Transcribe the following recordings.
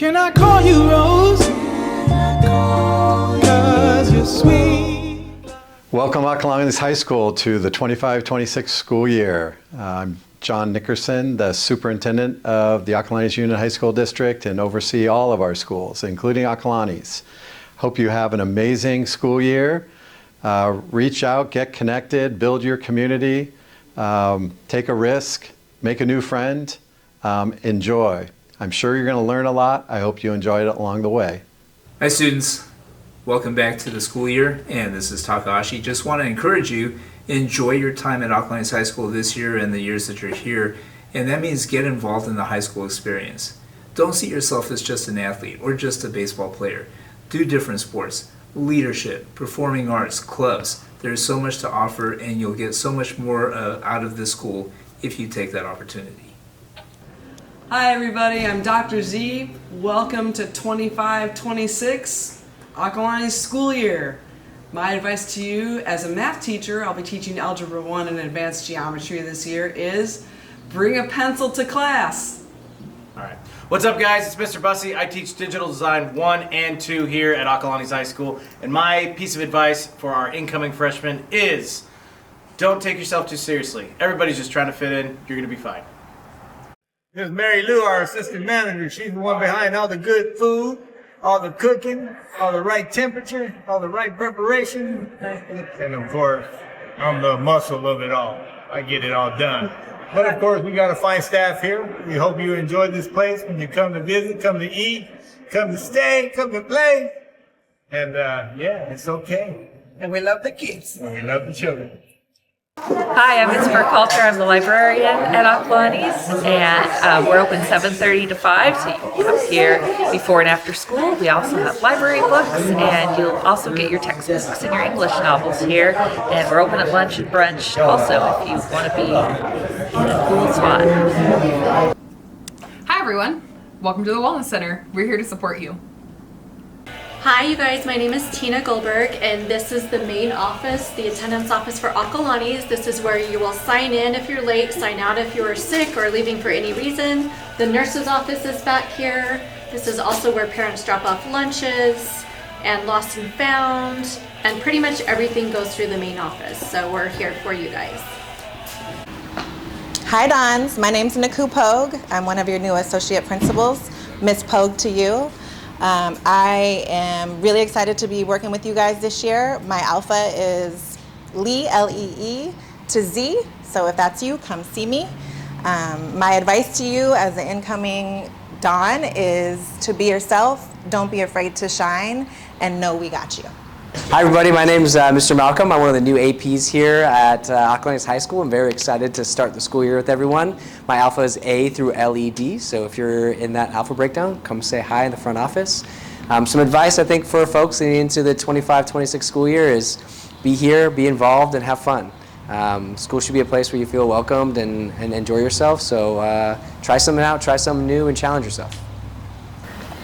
Can I call you Rose? 'Cause you're sweet. Welcome Acalanes High School to the 25-26 school year. I'm John Nickerson, the superintendent of the Acalanes Union High School District, and oversee all of our schools, including Acalanes. Hope you have an amazing school year. Reach out, get connected, build your community, take a risk, make a new friend, enjoy. I'm sure you're going to learn a lot. I hope you enjoyed it along the way. Hi students, welcome back to the school year, and this is Takahashi. Just want to encourage you, enjoy your time at Acalanes High School this year and the years that you're here, and that means get involved in the high school experience. Don't see yourself as just an athlete or just a baseball player. Do different sports, leadership, performing arts, clubs. There's so much to offer, and you'll get so much more out of this school if you take that opportunity. Hi everybody, I'm Dr. Z. Welcome to 25-26 Acalanes school year. My advice to you as a math teacher, I'll be teaching Algebra 1 and Advanced Geometry this year, is bring a pencil to class. Alright. What's up guys, it's Mr. Bussey. I teach Digital Design 1 and 2 here at Acalanes High School. And my piece of advice for our incoming freshmen is don't take yourself too seriously. Everybody's just trying to fit in. You're going to be fine. This is Mary Lou, our assistant manager. She's the one behind all the good food, all the cooking, all the right temperature, all the right preparation. And of course, I'm the muscle of it all. I get it all done. But of course, we got a fine staff here. We hope you enjoy this place when you come to visit, come to eat, come to stay, come to play. And yeah, it's okay. And we love the kids. And we love the children. Hi, I'm Ms. Culture. I'm the librarian at Acalanes, and we're open 7:30 to 5, so you can come here before and after school. We also have library books, and you'll also get your textbooks and your English novels here. And we're open at lunch and brunch also if you want to be in a cool spot. Hi everyone, welcome to the Wellness Center. We're here to support you. Hi you guys, my name is Tina Goldberg, and this is the main office, the attendance office for Acalanes. This is where you will sign in if you're late, sign out if you are sick or leaving for any reason. The nurse's office is back here. This is also where parents drop off lunches and lost and found, and pretty much everything goes through the main office. So we're here for you guys. Hi Dons, my name's Naku Pogue. I'm one of your new associate principals. Miss Pogue to you. I am really excited to be working with you guys this year. My alpha is Lee, L-E-E, to Z, so if that's you, come see me. My advice to you as an incoming Dawn is to be yourself, don't be afraid to shine, and know we got you. Hi everybody, my name is Mr. Malcolm. I'm one of the new APs here at Acalanes High School. I'm very excited to start the school year with everyone. My alpha is A through LED, so if you're in that alpha breakdown, come say hi in the front office. Some advice I think for folks leading into the 25-26 school year is be here, be involved, and have fun. School should be a place where you feel welcomed and enjoy yourself, so try something out, try something new, and challenge yourself.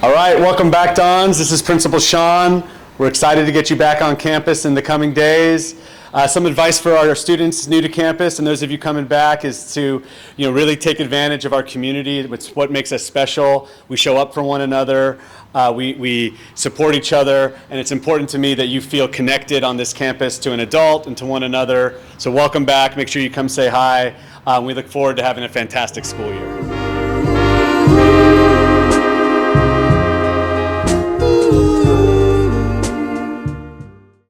All right, welcome back, Dons. This is Principal Sean. We're excited to get you back on campus in the coming days. Some advice for our students new to campus and those of you coming back is to really take advantage of our community. It's what makes us special. We show up for one another. We support each other, and it's important to me that you feel connected on this campus to an adult and to one another. So welcome back. Make sure you come say hi. We look forward to having a fantastic school year.